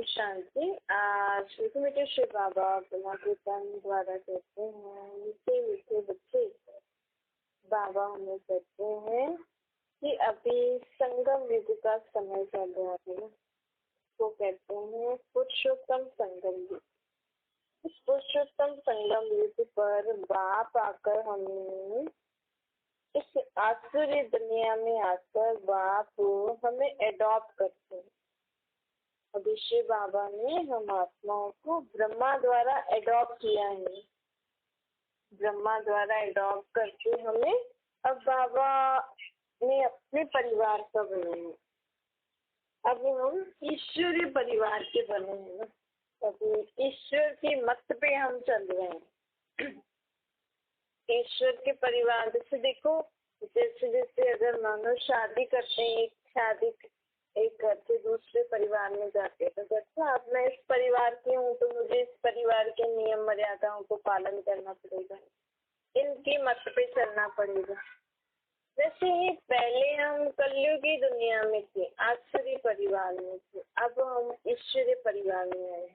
शांति। आज मीठे श्री बाबा बिना कीर्तन द्वारा कहते हैं, मीठे मीठे बच्चे बाबा हमें कहते हैं कि अभी संगम युग का समय चल रहा है। तो कहते हैं पुरुषोत्तम संगम युग। इस पुरुषोत्तम संगम युग पर बाप आकर हमें इस आसुरी दुनिया में आकर बाप हमें एडॉप्ट करते हैं। अभी शिव बाबा ने हम आत्माओं को ब्रह्मा द्वारा एडॉप्ट किया है। ब्रह्मा द्वारा एडॉप्ट करके हमें अब बाबा ने अपने परिवार का बने हैं। अब हम ईश्वरीय परिवार के बने हैं ना। अभी ईश्वर की मत पे हम चल रहे हैं। ईश्वर के परिवार जैसे देखो, जैसे अगर मानो शादी करते हैं, एक घर से दूसरे परिवार में जाते हैं, तो अच्छा अब मैं इस परिवार की हूँ तो मुझे इस परिवार के नियम मर्यादाओं को पालन करना पड़ेगा, इनकी मत पे चलना पड़ेगा। वैसे ही पहले हम कलयुगी दुनिया में थे, आसुरी परिवार में थे, अब हम ईश्वरीय परिवार में आए,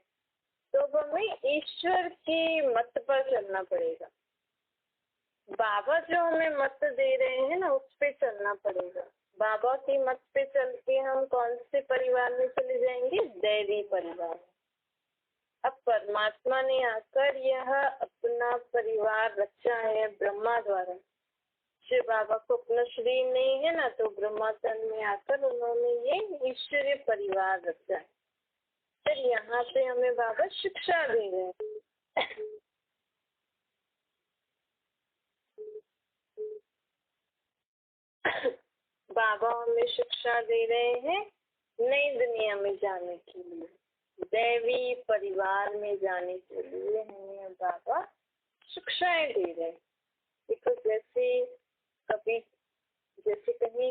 तो अब हमें ईश्वर की मत पर चलना पड़ेगा। बाबा जो हमें मत दे रहे हैं ना, उस पे चलना पड़ेगा। बाबा की मत पे चल के हम कौन से परिवार में चले जाएंगे? दैवी परिवार। अब परमात्मा ने आकर यह अपना परिवार रचा है ब्रह्मा द्वारा। शिव बाबा को अपना शरीर नहीं है ना, तो ब्रह्मा तन में आकर उन्होंने ये ईश्वरीय परिवार रचा है। फिर यहाँ पे हमें बाबा शिक्षा दे रहे हैं। बाबा हमें शिक्षा दे रहे हैं नई दुनिया में जाने के लिए, दैवी परिवार में जाने के लिए हमें बाबा शिक्षाएं दे रहे हैं। देखो जैसे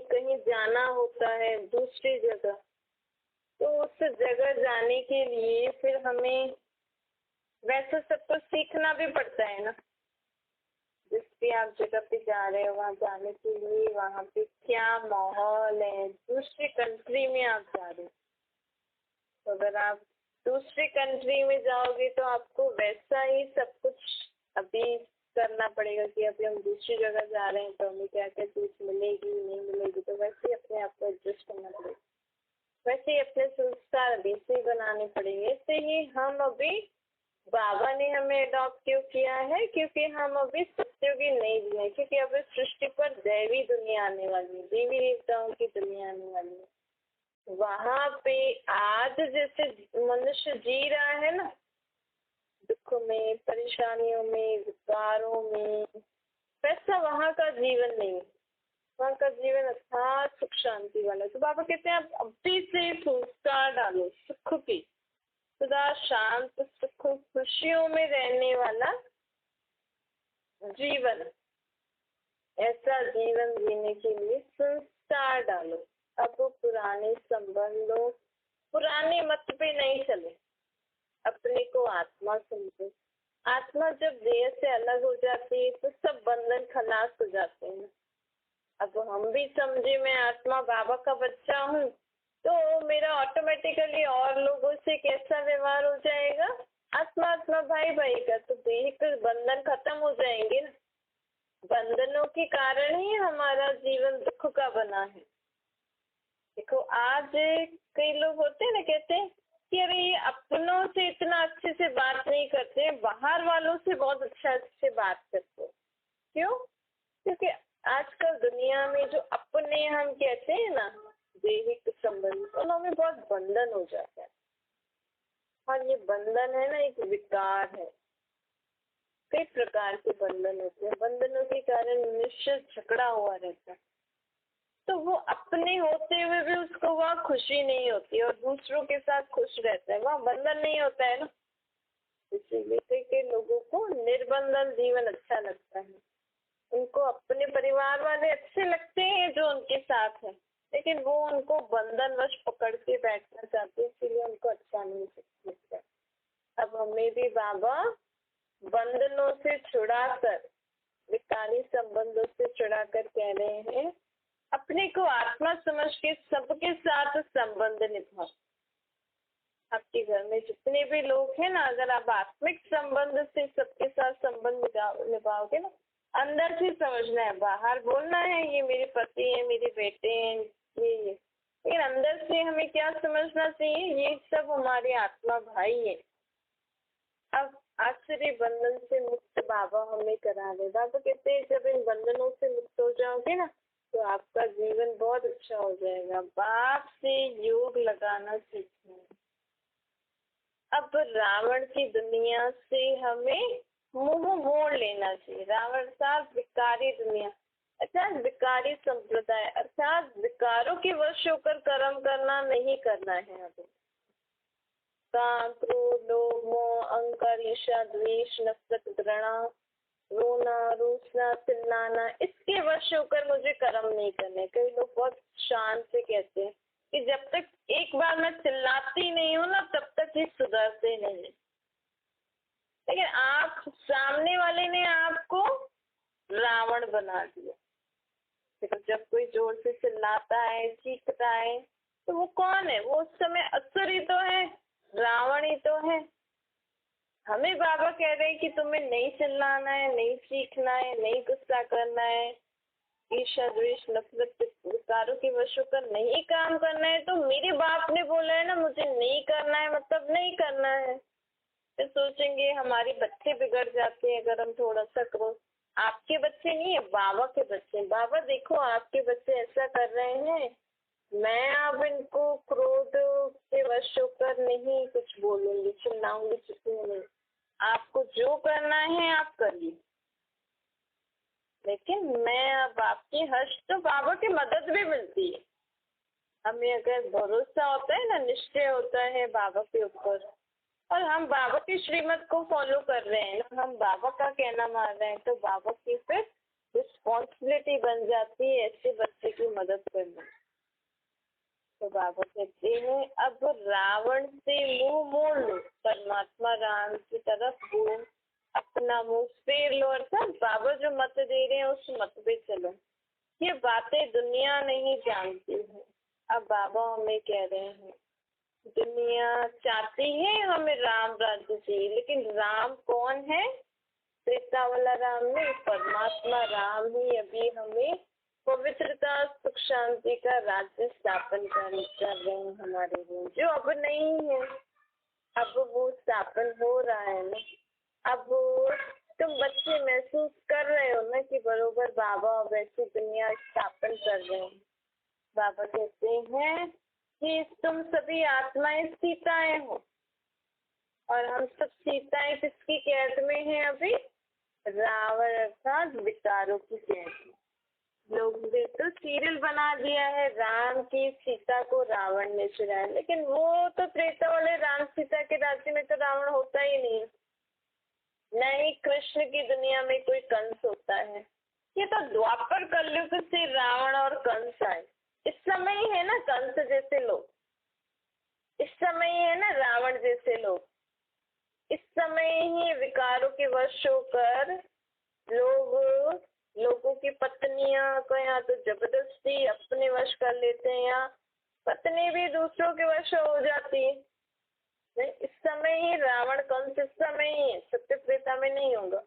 कहीं जाना होता है दूसरी जगह, तो उस जगह जाने के लिए फिर हमें वैसे सब कुछ सीखना भी पड़ता है ना। जिस भी आप जगह पे जा रहे हो, वहाँ जाने के लिए वहाँ पे क्या माहौल है, दूसरी कंट्री में आप जा रहे हो, तो अगर आप दूसरी कंट्री में जाओगे तो आपको वैसा ही सब कुछ अभी करना पड़ेगा कि अभी हम दूसरी जगह जा रहे हैं तो हमें क्या क्या चीज मिलेगी नहीं मिलेगी, तो वैसे ही अपने आप को एडजस्ट करना पड़ेगा। वैसे ही अपने संस्कार अभी से बनाने पड़ेंगे। ऐसे ही हम अभी बाबा ने हमें अडॉप्ट क्यों किया है? क्योंकि हम अभी सत्युगी नहीं दिए, क्योंकि अभी सृष्टि पर दैवी दुनिया आने वाली है, देवी देवताओं की दुनिया आने वाली है। वहाँ पे आज जैसे मनुष्य जी रहा है ना, दुख में, परेशानियों में, विकारों में, वैसा वहाँ का जीवन नहीं है। वहाँ का जीवन अर्थात सुख शांति वाला। तो बाबा कहते हैं आप अभी से संस्कार डालो सुख की, सदा शांत सुख खुशियों में रहने वाला जीवन, ऐसा जीवन जीने के लिए संस्कार डालो। अब पुराने संबंधों, पुराने मत पे नहीं चले, अपने को आत्मा समझो। आत्मा जब देह से अलग हो जाती है तो सब बंधन खलास हो जाते हैं। अब हम भी समझे मैं आत्मा बाबा का बच्चा हूँ, तो मेरा ऑटोमेटिकली और लोगों से कैसा व्यवहार हो जाएगा? आत्मा भाई भाई का, तो देह के बंधन खत्म हो जाएंगे ना। बंधनों के कारण ही हमारा जीवन दुख का बना है। देखो आज कई लोग होते हैं ना, कहते हैं कि अरे ये अपनों से इतना अच्छे से बात नहीं करते, बाहर वालों से बहुत अच्छे से बात करते। क्यों? क्योंकि आजकल दुनिया में जो अपने हम कहते हैं ना दैहिक संबंध, उनमें बहुत बंधन हो जाता है। और ये बंधन है ना एक विकार है। कई प्रकार के बंधन होते हैं, बंधनों के कारण मनुष्य झगड़ा हुआ रहता है, तो वो अपने होते हुए भी उसको वहाँ खुशी नहीं होती और दूसरों के साथ खुश रहता है, वहाँ बंधन नहीं होता है ना। इसीलिए के लोगों को निर्बंधन जीवन अच्छा लगता है। उनको अपने परिवार वाले अच्छे लगते हैं जो उनके साथ है, लेकिन वो उनको बंधनवश पकड़ के बैठना चाहते हैं, इसलिए उनको अच्छा नहीं लगता। अब हमें भी बाबा बंधनों से छुड़ाकर, विकारी संबंधों से छुड़ाकर कह रहे हैं अपने को आत्मा समझ के सबके साथ संबंध निभाओ। आपके घर में जितने भी लोग हैं ना, अगर आप आत्मिक संबंध से सबके साथ संबंध निभाओगे ना, अंदर से समझना है, बाहर बोलना है ये मेरे पति हैं, मेरे बेटे हैं, ये लेकिन अंदर से हमें क्या समझना चाहिए, ये सब हमारे आत्मा भाई है। अब आश्चर्य बंधन से मुक्त बाबा हमें करा दे। बाबा कहते हैं जब इन बंधनों से मुक्त हो जाओगे ना, तो आपका जीवन बहुत अच्छा हो जाएगा। बाप से योग लगाना सीखना है। अब रावण की दुनिया से हमें मुंह मोड़ लेना चाहिए। रावण साथ विकारी दुनिया अर्थात विकारी संप्रदाय अर्थात विकारों के वश होकर कर्म करना नहीं करना है। हमें काम, क्रोध, लोभ, मोह, अहंकार, ईर्ष्या, द्वेष, नफरत, घृणा, रोना, रूसना, चिल्लाना, इसके वश होकर मुझे कर्म नहीं करने। कई लोग बहुत शान से कहते हैं कि जब तक एक बार मैं चिल्लाती नहीं हूँ ना, तब तक ये सुधरते नहीं। लेकिन आप सामने वाले ने आपको रावण बना दिया। देखो जब कोई जोर से चिल्लाता है, चीखता है, तो वो कौन है? वो उस समय असुर ही तो है, रावण ही तो है। हमें बाबा कह रहे हैं कि तुम्हें नहीं चिल्लाना है, नहीं चीखना है, नहीं गुस्सा करना है, ईर्ष्या, द्वेष, नफरत, विकारों के वश होकर नहीं काम करना है। तो मेरे बाप ने बोला है ना मुझे नहीं करना है, मतलब नहीं करना है। फिर सोचेंगे हमारे बच्चे बिगड़ जाते हैं अगर हम थोड़ा सा क्रोध। आपके बच्चे नहीं है, बाबा के बच्चे। बाबा देखो आपके बच्चे ऐसा कर रहे हैं, मैं अब इनको क्रोध के वश होकर नहीं कुछ बोलूंगी, चिल्लाऊंगी, चिल्लाऊंगी। आपको जो करना है आप करिए, लेकिन मैं अब आपकी हर्ष तो बाबा की मदद भी मिलती है। हमें अगर भरोसा होता है ना, निश्चय होता है बाबा के ऊपर, और हम बाबा की श्रीमत को फॉलो कर रहे हैं, हम बाबा का कहना मान रहे हैं, तो बाबा की फिर रिस्पॉन्सिबिलिटी बन जाती है ऐसे बच्चे की मदद करना। तो बाबा कहते हैं अब रावण से मुंह मोड़ लो, परमात्मा राम की तरफ वो अपना मुंह फेर लो। अर्थात बाबा जो मत दे रहे हैं उस मत पे चलो। ये बातें दुनिया नहीं जानती है। अब बाबा हमें कह रहे हैं दुनिया चाहती है हमें राम राज्य चाहिए, लेकिन राम कौन है? त्रेता वाला राम नहीं, परमात्मा राम ही अभी हमें पवित्रता, सुख, शांति का राज्य स्थापन कर रहे हैं हमारे लिए, जो अब नहीं है। अब वो स्थापन हो रहा है ना। अब तुम बच्चे महसूस कर रहे हो ना कि बरोबर बाबा वैसी दुनिया स्थापन कर रहे हैं। बाबा कहते हैं कि तुम सभी आत्माएं सीताएं हो, और हम सब सीताएं किसकी कैद में हैं अभी? रावण अर्थात विकारों की कैद में। लोग ने तो सीरियल बना दिया है, राम की सीता को रावण ने चुराया, लेकिन वो तो त्रेता वाले राम सीता के राज्य में तो रावण होता ही नहीं। नहीं, कृष्ण की दुनिया में कोई कंस होता है। ये तो द्वापर कलयुग से रावण और कंस आए। इस समय ही है ना कंस जैसे लोग, इस समय ही है ना रावण जैसे लोग, इस समय ही विकारों के वश होकर लोगों की पत्नियां को या तो जबरदस्ती अपने वश कर लेते हैं, या पत्नी भी दूसरों के वश हो जाती है। इस समय ही रावण कंस, इस समय ही, सत्य त्रेता में नहीं होगा।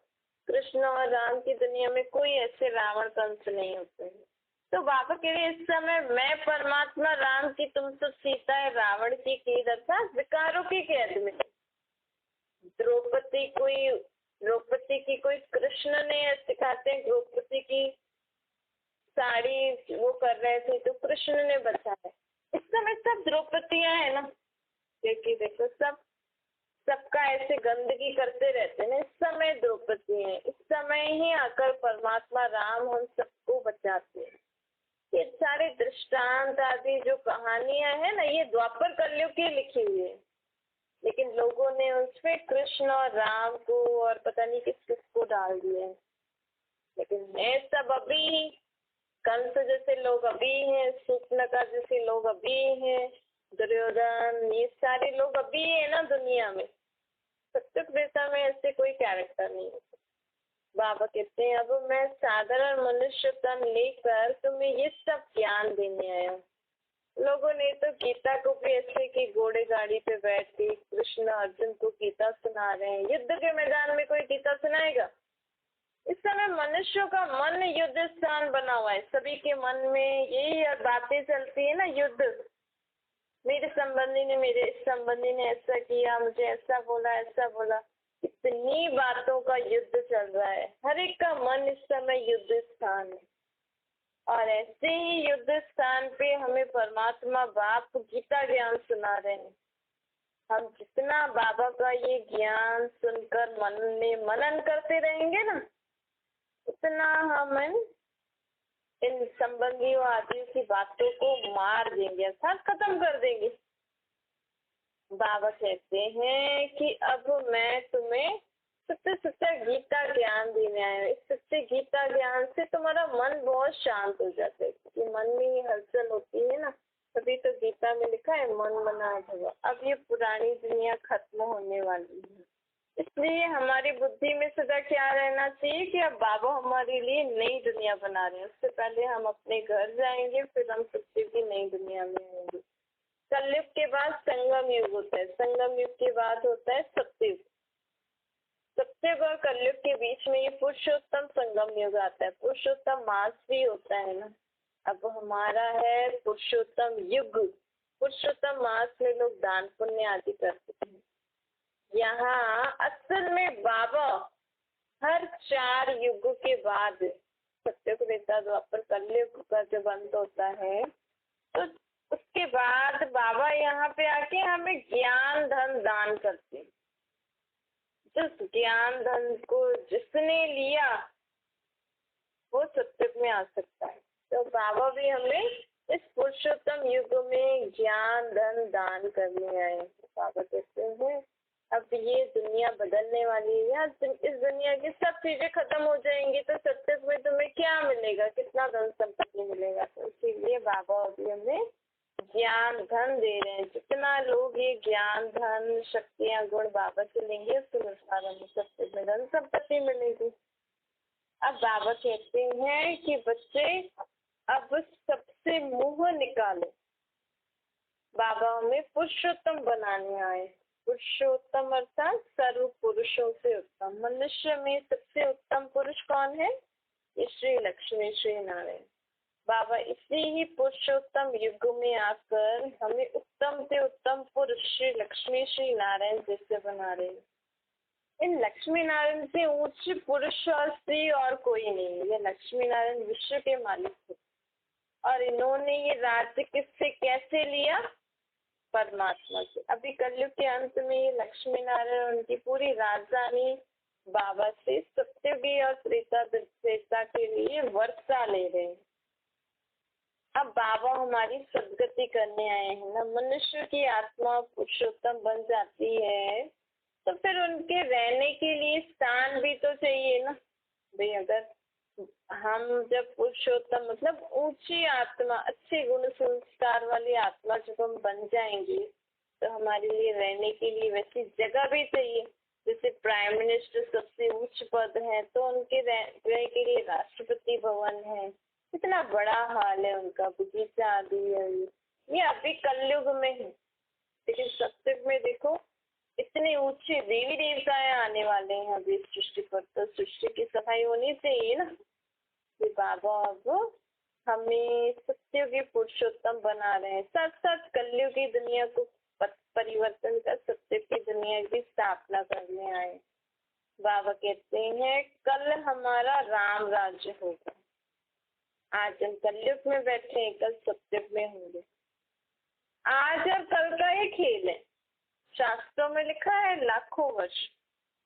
कृष्ण और राम की दुनिया में कोई ऐसे रावण कंस नहीं होते हैं। तो बाबा कह रहे इस समय मैं परमात्मा राम की, तुम सब सीता है रावण की कैद अर्थात विकारों की कैद में। द्रौपदी की कोई कृष्ण ने सिखाते हैं, द्रौपदी की साड़ी वो कर रहे थे तो कृष्ण ने बचाया। इस समय सब द्रौपदियां है ना, क्योंकि देखो सबका ऐसे गंदगी करते रहते हैं। इस समय द्रौपदी है, इस समय ही आकर परमात्मा राम हम सबको बचाते हैं। ये सारे दृष्टांत आदि जो कहानियां है ना, ये द्वापर कलयुग की लिखी हुई है, लेकिन लोगों ने उसपे कृष्ण और राम को और पता नहीं किस किस को डाल दिया है। लेकिन ये सब अभी कंस जैसे लोग अभी हैं, शूर्पणखा जैसे लोग अभी हैं, दुर्योधन, ये सारे लोग अभी है ना दुनिया में। सत्युग में ऐसे कोई कैरेक्टर नहीं है। बाबा कहते हैं अब मैं साधारण मनुष्य तन लेकर तुम्हें ये सब ज्ञान देने आया हूँ। लोगों ने तो गीता को भी ऐसे कि घोड़े गाड़ी पे बैठ के कृष्ण अर्जुन को गीता सुना रहे हैं। युद्ध के मैदान में कोई गीता सुनाएगा? इस समय मनुष्यों का मन युद्ध स्थान बना हुआ है। सभी के मन में यही बातें चलती है ना, युद्ध। मेरे संबंधी ने, मेरे इस संबंधी ने ऐसा किया, मुझे ऐसा बोला, ऐसा बोला। इतनी बातों का युद्ध चल रहा है। हर एक का मन इस समय युद्ध स्थान है। और ऐसे ही युद्ध स्थान पे हमें परमात्मा बाप गीता ज्ञान सुना रहे हैं। हम जितना बाबा का ये ज्ञान सुनकर मन में मनन करते रहेंगे ना, उतना हम इन संबंधियों आदि की बातों को मार देंगे, अर्थात खत्म कर देंगे। बाबा कहते हैं कि अब मैं तुम्हें सत्य सत्य गीता ज्ञान देने आया हूँ। इस सत्य गीता ज्ञान से तुम्हारा मन बहुत शांत हो जाता है, क्योंकि मन में ये हलचल होती है ना, तभी तो गीता में लिखा है मन मना भव। अब ये पुरानी दुनिया खत्म होने वाली है, इसलिए हमारी बुद्धि में सदा क्या रहना चाहिए कि अब बाबा हमारे लिए नई दुनिया बना रहे हैं। उससे पहले हम अपने घर जाएंगे, फिर हम सत्य की नई दुनिया में आएंगे। कलयुग के बाद संगम युग होता है, संगम युग के बाद होता है सत्ययुग। सत्ययुग और कलयुग के बीच में ये पुरुषोत्तम संगम युग आता है। पुरुषोत्तम मास भी होता है ना, अब हमारा है पुरुषोत्तम युग। पुरुषोत्तम मास में लोग दान पुण्य आदि करते हैं। यहाँ असल में बाबा हर 4 युगों के बाद, सत्ययुग त्रेता द्वापर कलयुग का जब अंत होता है, तो उसके बाद बाबा यहाँ पे आके हमें ज्ञान धन दान करते हैं। जिस ज्ञान धन को जिसने लिया वो सत्ययुग में आ सकता है। तो बाबा भी हमें इस पुरुषोत्तम युग में ज्ञान धन दान करने आए। बाबा कहते हैं अब ये दुनिया बदलने वाली है। इस दुनिया की सब चीजें खत्म हो जाएंगी, तो सत्ययुग में तुम्हें क्या मिलेगा, कितना धन संपत्ति मिलेगा? तो इसीलिए बाबा अभी हमें ज्ञान धन दे रहे हैं। जितना लोग ये ज्ञान धन शक्तियाँ गुण बाबा से लेंगे, उसके अनुसार हमें सत्ययुग में धन संपत्ति मिलेगी। अब बाबा कहते हैं कि बच्चे अब सबसे मुंह निकालो। बाबा हमें पुरुषोत्तम बनाने आए। पुरुषोत्तम अर्थात सर्व पुरुषों से उत्तम। मनुष्य में सबसे उत्तम पुरुष कौन है? ये श्री लक्ष्मी श्री नारायण बाबा। इसी ही पुरुषोत्तम युग में आकर हमें उत्तम से उत्तम पुरुष श्री लक्ष्मी श्री नारायण जैसे बना रहे हैं। इन लक्ष्मी नारायण से ऊंचे पुरुष और स्त्री और कोई नहीं है। ये लक्ष्मी नारायण विश्व के मालिक थे, और इन्होंने ये राज्य किससे कैसे लिया? परमात्मा से। अभी कलयुग के अंत में ये लक्ष्मी नारायण उनकी पूरी राजधानी बाबा से सत्ययुगी और त्रेता के लिए वर्षा ले रहे हैं। अब बाबा हमारी सदगति करने आए हैं ना। मनुष्य की आत्मा पुरुषोत्तम बन जाती है तो फिर उनके रहने के लिए स्थान भी तो चाहिए ना भाई। अगर हम जब पुरुषोत्तम मतलब ऊंची आत्मा, अच्छे गुण संस्कार वाली आत्मा जब हम बन जाएंगे, तो हमारे लिए रहने के लिए वैसी जगह भी चाहिए। जैसे प्राइम मिनिस्टर सबसे उच्च पद है, तो उनके रहने के लिए राष्ट्रपति भवन है, कितना बड़ा हाल है उनका, बगीचा आदि है। ये अभी कलयुग में है, लेकिन सत्ययुग में देखो इतने ऊंचे देवी देवताएं आने वाले हैं अभी सृष्टि पर। तो सृष्टि की सफाई होनी चाहिए ना कि बाबा अब हमें सत्ययुगी पुरुषोत्तम बना रहे हैं। साथ साथ कलयुगी दुनिया को परिवर्तन कर सत्य की दुनिया की स्थापना करने आए। बाबा कहते हैं कल हमारा राम राज्य होगा। आज हम कलयुग में बैठे हैं, कल सत्ययुग में होंगे। आज और कल का ये खेल है। शास्त्रों में लिखा है लाखों वर्ष,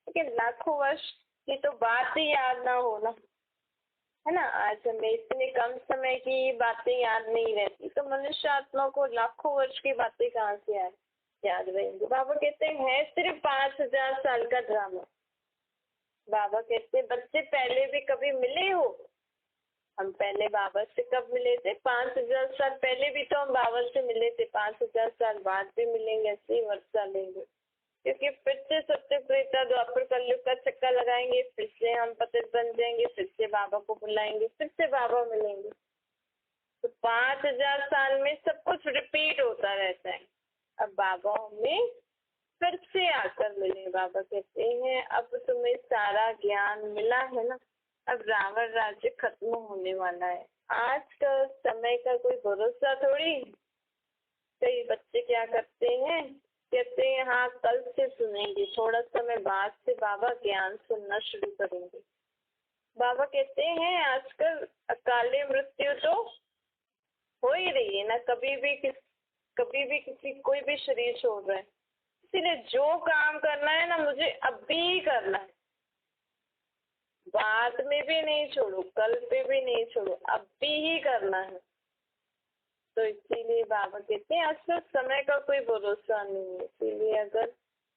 लेकिन लाखों वर्ष की तो बात ही याद ना हो ना, है ना। आज हमें इतने कम समय की बातें याद नहीं रहती, तो मनुष्य आत्मा को लाखों वर्ष की बातें कहाँ से याद रहेंगी? बाबा कहते हैं सिर्फ 5000 साल का ड्रामा। बाबा कहते हैं बच्चे पहले भी कभी मिले हो? हम पहले बाबा से कब मिले थे? 5000 साल पहले भी तो हम बाबा से मिले थे। 5000 साल बाद भी मिलेंगे, ऐसे ही वर्षा लेंगे, क्योंकि फिर से सत्य त्रेता द्वापर कलयुग का चक्कर लगाएंगे, फिर से हम पतित बन जाएंगे, फिर से बाबा को बुलाएंगे, फिर से बाबा मिलेंगे। तो 5000 साल में सब कुछ रिपीट होता रहता है। अब बाबा हमें फिर से आकर मिले। बाबा कहते हैं अब तुम्हें सारा ज्ञान मिला है ना, अब रावण राज्य खत्म होने वाला है। आज का समय का कोई भरोसा थोड़ी। कई बच्चे क्या करते हैं, कहते हैं हाँ कल से सुनेंगे, थोड़ा समय बाद से बाबा ज्ञान सुनना शुरू करेंगे। बाबा कहते हैं आजकल अकाले मृत्यु तो हो ही रही है ना, कभी भी किसी कोई भी शरीर छोड़ रहा है। इसलिए जो काम करना है ना मुझे अभी ही करना है, बाद में भी नहीं छोड़ो, कल पे भी नहीं छोड़ो, अभी ही करना है। तो इसीलिए बाबा कहते हैं आजकल समय का कोई भरोसा नहीं है। इसीलिए अगर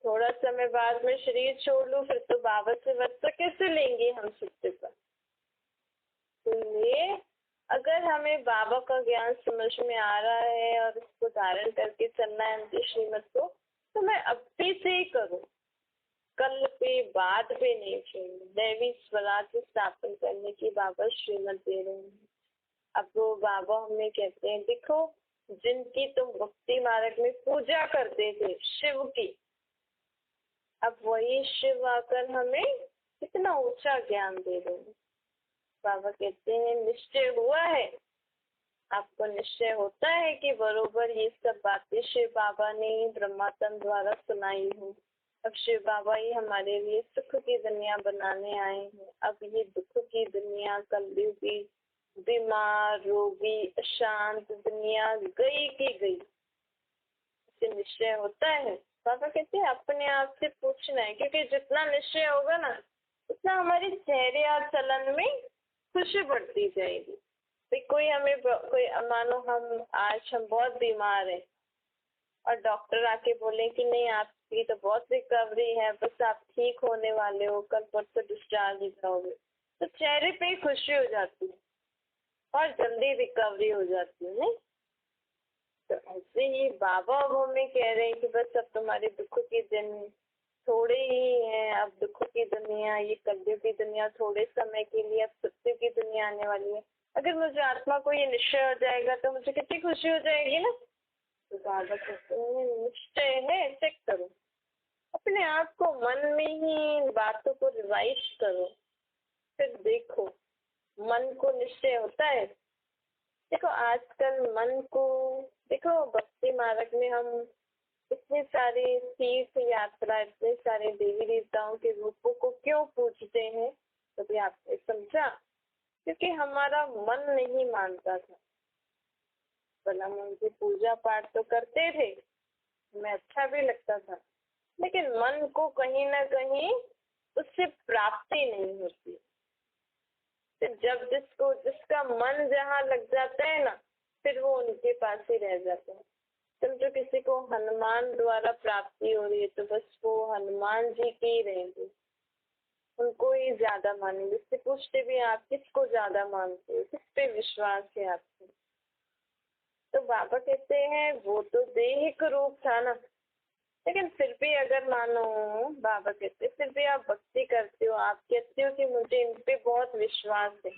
थोड़ा समय बाद में शरीर छोड़ लूं फिर तो बाबा से वरसा कैसे लेंगे हम सबसे पर। इसलिए अगर हमें बाबा का ज्ञान समझ में आ रहा है और उसको धारण करके चलना है उनकी श्रीमत को, तो मैं अभी से ही करूँ, कल पे बाद पे नहीं छोड़ूं। दैवी स्वराज स्थापन करने की बाबा श्रीमत दे रहे हैं। अब वो बाबा हमें कहते हैं देखो जिनकी तुम भक्ति मार्ग में पूजा करते थे शिव की, अब वही शिव आकर हमें कितना ऊंचा ज्ञान दे रहे हैं। बाबा कहते हैं निश्चय हुआ है, आपको निश्चय होता है कि बरोबर ये सब बातें शिव बाबा ने ब्रह्मातम द्वारा सुनाई हूँ। अब शिव बाबा ही हमारे लिए सुख की दुनिया बनाने आए हैं। अब ये दुख की दुनिया, कलयुगी बीमार रोगी अशांत दुनिया गई की गई, इसे निश्चय होता है। बाबा कहते हैं अपने आप से पूछना है, क्योंकि जितना निश्चय होगा ना उतना हमारे चेहरे और चलन में खुशी बढ़ती जाएगी। कोई हमें कोई मानो हम बहुत बीमार हैं और डॉक्टर आके बोले कि नहीं आपकी तो बहुत रिकवरी है, बस आप ठीक होने वाले हो, कल परसों डिस्चार्ज हो जाओगे, तो चेहरे पे ही खुशी हो जाती है और जल्दी रिकवरी हो जाती है। नहीं तो ऐसे ही बाबा अब हमें कह रहे हैं कि बस अब तुम्हारे दुख के दिन थोड़े ही हैं, अब दुख की दुनिया, ये कलयुग की दुनिया थोड़े समय के लिए, अब सत्य की दुनिया आने वाली है। अगर मुझे आत्मा को ये निश्चय हो जाएगा तो मुझे कितनी खुशी हो जाएगी ना। तो बाबा कहते हैं निश्चय है, चेक करो अपने आप को, मन में ही बातों को रिवाइज करो, फिर देखो मन को निश्चय होता है। देखो आजकल मन को, देखो भक्ति मार्ग में हम इतने सारे तीर्थ यात्रा, इतने सारे देवी देवताओं के रूपों को क्यों पूजते हैं, कभी आपने समझा? क्योंकि हमारा मन नहीं मानता था। भला हम उनकी पूजा पाठ तो करते थे, हमें अच्छा भी लगता था, लेकिन मन को कहीं ना कहीं उससे प्राप्ति नहीं होती। तो जब जिसका मन जहाँ लग जाता है ना, फिर वो उनके पास ही रह जाता है। समझो किसी को हनुमान द्वारा प्राप्ति हो रही है तो बस वो हनुमान जी के ही रहेंगे, उनको ही ज्यादा मानेंगे। इससे पूछते भी आप किसको ज्यादा मानते हो, किस पे विश्वास है आपको? तो बाबा कहते हैं वो तो देहिक रूप था ना, लेकिन फिर भी अगर मानो, बाबा कहते फिर भी आप भक्ति करते हो, आप कहते हो कि मुझे इन पे बहुत विश्वास है।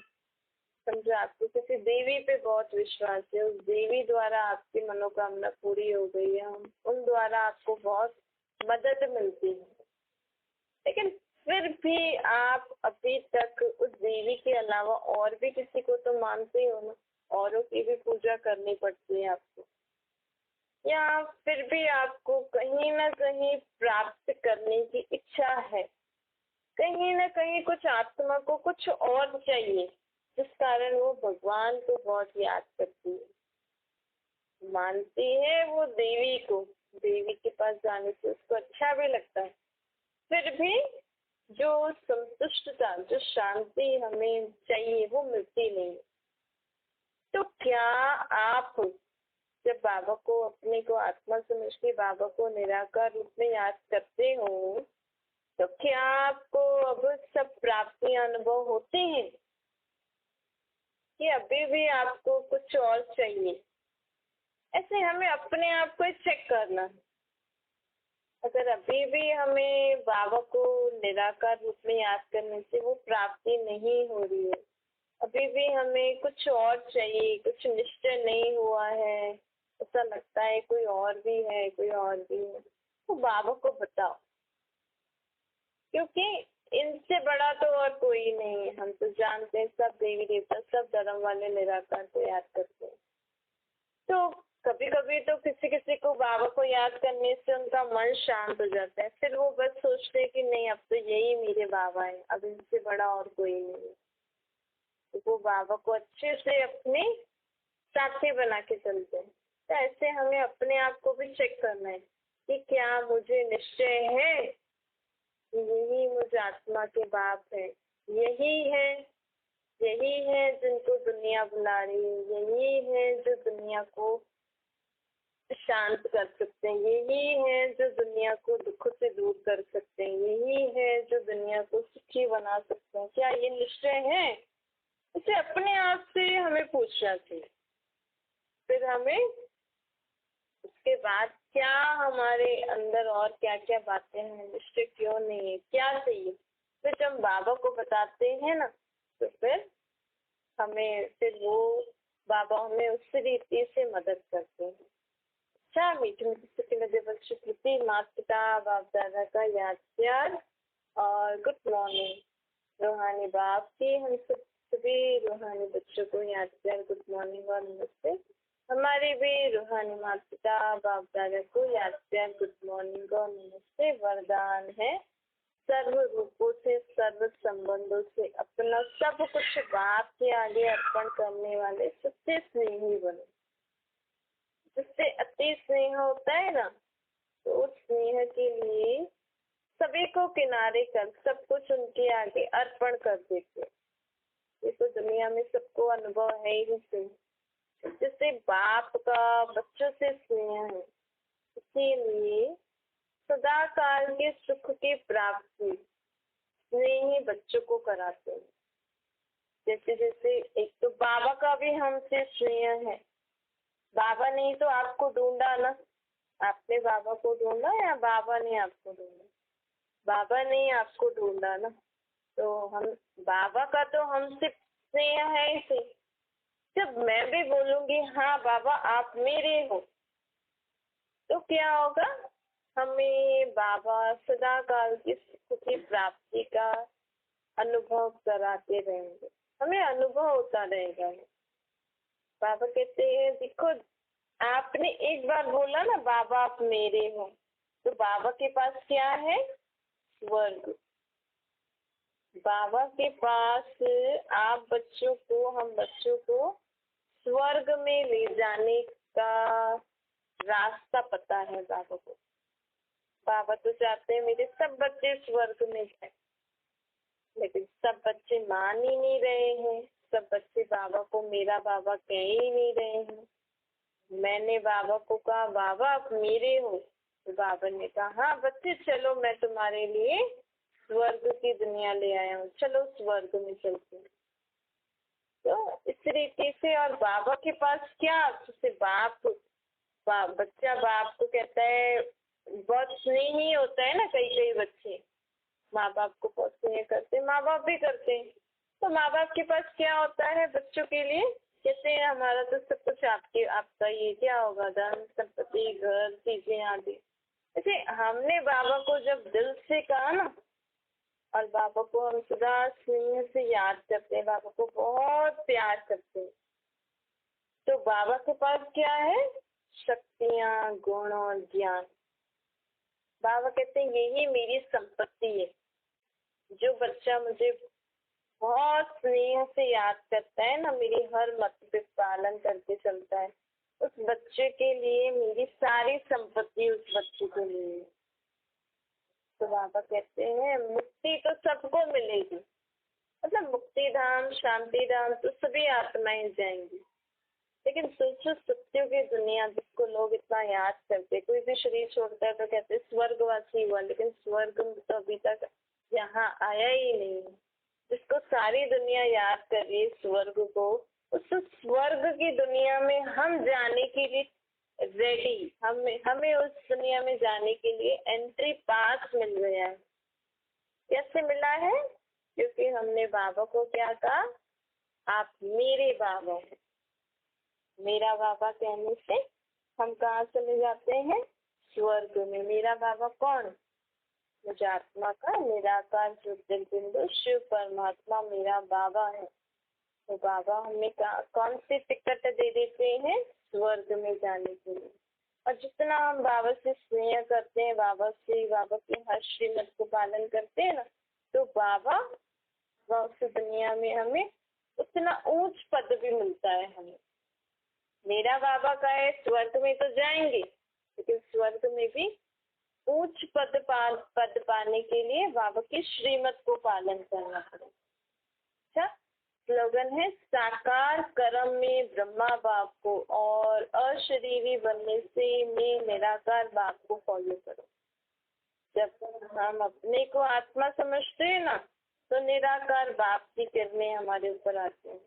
समझो आपको किसी देवी पे बहुत विश्वास है, उस देवी द्वारा आपकी मनोकामना पूरी हो गई है, उन द्वारा आपको बहुत मदद मिलती है, लेकिन फिर भी आप अभी तक उस देवी के अलावा और भी किसी को तो मानते हो ना, औरों की भी पूजा करनी पड़ती है आपको, या फिर भी आपको कहीं ना कहीं प्राप्त करने की इच्छा है, कहीं ना कहीं कुछ आत्मा को कुछ और चाहिए, जिस कारण वो भगवान को बहुत याद करती है, मानती है वो देवी को, देवी के पास जाने से उसको अच्छा भी लगता है, फिर भी जो संतुष्टता, जो शांति हमें चाहिए वो मिलती नहीं। तो क्या आप जब बाबा को, अपने को आत्मा समझ के बाबा को निराकार रूप में याद करते हो, तो क्या आपको अब सब प्राप्तियां अनुभव होते हैं कि अभी भी आपको कुछ और चाहिए? ऐसे हमें अपने आप को चेक करना है। अगर अभी भी हमें बाबा को निराकार रूप में याद करने से वो प्राप्ति नहीं हो रही है, अभी भी हमें कुछ और चाहिए, कुछ निश्चय नहीं हुआ है, ऐसा लगता है कोई और भी है, कोई और भी है, तो बाबा को बताओ, क्योंकि इनसे बड़ा तो और कोई नहीं है। हम तो जानते हैं सब देवी देवता, सब धर्म वाले निराकार को याद करते हैं। तो कभी कभी तो किसी किसी को बाबा को याद करने से उनका मन शांत हो जाता है, फिर वो बस सोचते हैं कि नहीं, अब तो यही मेरे बाबा है, अब इनसे बड़ा और कोई नहीं है। तो वो बाबा को अच्छे से अपने साथी बना के चलते हैं। तो ऐसे हमें अपने आप को भी चेक करना है कि क्या मुझे निश्चय है कि यही मुझे आत्मा के बाप है, यही है, यही है जिनको दुनिया बुला रही है, यही है जो दुनिया को शांत कर सकते हैं, यही है जो दुनिया को दुख से दूर कर सकते हैं, यही है जो दुनिया को सुखी बना सकते हैं। क्या ये निश्चय है? इसे अपने आप से हमें पूछना चाहिए। फिर हमें उसके बाद क्या हमारे अंदर और क्या क्या बातें हैं, निश्चय क्यों नहीं है, क्या चाहिए, फिर जब हम बाबा को बताते हैं ना, तो फिर वो बाबा हमें उस रीति से मदद करते हैं। अच्छा, मीठे मीठे के लगे बच्चों प्रति माता पिता बाप दादा का याद प्यार और गुड मॉर्निंग। रूहानी बाप की हम सब सभी रूहानी बच्चों को याद प्यार, गुड मॉर्निंग और नमस्ते। हमारे भी रूहानी माता पिता बाप दादा को याद प्यार, गुड मॉर्निंग और नमस्ते। वरदान है सर्व रूपों से, सर्व संबंधों से अपना सब कुछ बाप के आगे अर्पण करने वाले सबसे स्नेही बनो। जिससे अति स्नेह होता है ना, तो उस स्नेह के लिए सभी को किनारे कर सब कुछ उनके आगे अर्पण कर देते। ये तो दुनिया में सबको अनुभव है ही सही। जिससे बाप का बच्चों से स्नेह है, इसीलिए सदा काल के सुख की प्राप्ति स्नेही बच्चों को कराते हैं। जैसे जैसे एक तो बाबा का भी हमसे स्नेह है। बाबा ने तो आपको ढूंढा ना, आपने बाबा को ढूंढा या बाबा ने आपको ढूंढा? बाबा ने आपको ढूंढा ना। तो हम बाबा का तो हमसे स्नेह है ही। जब मैं भी बोलूंगी हाँ बाबा आप मेरे हो, तो क्या होगा? हमें बाबा सदा काल की सुख की प्राप्ति का अनुभव कराते रहेंगे, हमें अनुभव होता रहेगा। बाबा कहते हैं देखो, आपने एक बार बोला ना बाबा आप मेरे हो, तो बाबा के पास क्या है? स्वर्ग। बाबा के पास आप बच्चों को, हम बच्चों को स्वर्ग में ले जाने का रास्ता पता है बाबा को। बाबा तो चाहते हैं मेरे सब बच्चे स्वर्ग में जाए, लेकिन सब बच्चे मान ही नहीं रहे हैं। सब बच्चे बाबा को मेरा बाबा कह ही नहीं रहे हैं। मैंने बाबा को कहा बाबा आप मेरे हो, तो बाबा ने कहा हाँ बच्चे चलो मैं तुम्हारे लिए स्वर्ग की दुनिया ले आया हूँ, चलो स्वर्ग में चलते हैं। तो इस रीति से, और बाबा के पास क्या, जैसे बच्चा बाप को कहता है, बहुत स्नेही होता है ना, कई कई बच्चे माँ बाप को बहुत स्नेह करते हैं, माँ बाप भी करते हैं। तो माँ बाप के पास क्या होता है बच्चों के लिए? कहते हैं हमारा तो सब कुछ आपका, ये क्या होगा, धन संपत्ति घर चीजें आदि। ऐसे हमने बाबा को जब दिल से कहा ना, और बाबा को हम सदा स्नेह से याद करते हैं, बाबा को बहुत प्यार करते हैं, तो बाबा के पास क्या है? शक्तियाँ, गुण और ज्ञान। बाबा कहते हैं यही मेरी संपत्ति है। जो बच्चा मुझे बहुत स्नेह से याद करता है ना, मेरी हर मत पे पालन करके चलता है, उस बच्चे के लिए मेरी सारी संपत्ति उस बच्चे के लिए। तो बाबा कहते हैं मुक्ति तो सबको मिलेगी, मतलब मुक्ति धाम शांति धाम तो सभी आत्माएं जाएंगी। लेकिन सोचो सत्यों की दुनिया जिसको लोग इतना याद करते, कोई भी शरीर छोड़ता है तो कहते स्वर्गवासी हुआ, लेकिन स्वर्ग तो अभी तक यहाँ आया ही नहीं। जिसको सारी दुनिया याद कर रही है स्वर्ग को, उस स्वर्ग की दुनिया में हम जाने के लिए रेडी, हमें उस दुनिया में जाने के लिए एंट्री पास मिल गया है। कैसे मिला है? क्योंकि हमने बाबा को क्या कहा? आप मेरे बाबा हैं। मेरा बाबा कहने से हम कहाँ चले जाते हैं? स्वर्ग में। मेरा बाबा कौन? मुझे आत्मा का निराकार ज्योतिर् बिंदु शिव परमात्मा मेरा बाबा है। तो बाबा हमें कौन सी टिकट दे देते हैं? स्वर्ग में जाने के लिए। और जितना हम बाबा से स्नेह करते हैं, बाबा की हर श्रीमत को पालन करते हैं ना, तो बाबा उस दुनिया में हमें उतना ऊंच पद भी मिलता है। हमें मेरा बाबा का है, स्वर्ग में तो जाएंगे, लेकिन स्वर्ग में भी उच्च पद पाने के लिए बाबा की श्रीमत को पालन करना पड़ेगा। अच्छा, स्लोगन है साकार कर्म में ब्रह्मा बाप को और अशरीरी बनने से मैं निराकार बाप को फॉलो करो। जब हम अपने को आत्मा समझते हैं ना, तो निराकार बाप की किरणें हमारे ऊपर आती हैं।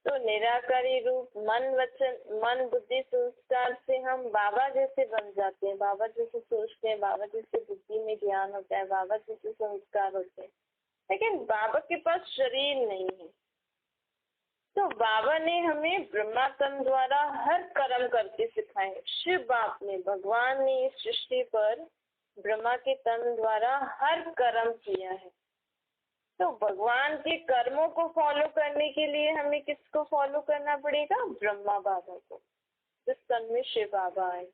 तो निराकारी रूप मन बुद्धि संस्कार से हम बाबा जैसे बन जाते हैं। बाबा जैसे सोचते हैं, बाबा जैसे बुद्धि में ज्ञान होता है, बाबा जैसे संस्कार होते हैं। लेकिन बाबा के पास शरीर नहीं है। तो बाबा ने हमें ब्रह्मा तन द्वारा हर कर्म करके सिखाए। शिव बाप ने, भगवान ने इस सृष्टि पर ब्रह्मा के तन द्वारा हर कर्म किया है। तो भगवान के कर्मों को फॉलो करने के लिए हमें किसको फॉलो करना पड़ेगा? ब्रह्मा बाबा को, जिस तन में शिव बाबा आए।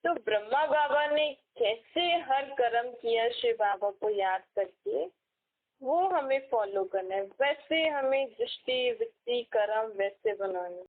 तो ब्रह्मा बाबा ने कैसे हर कर्म किया शिव बाबा को याद करके, वो हमें फॉलो करना है। वैसे हमें दृष्टि वृत्ति कर्म वैसे बनाना है।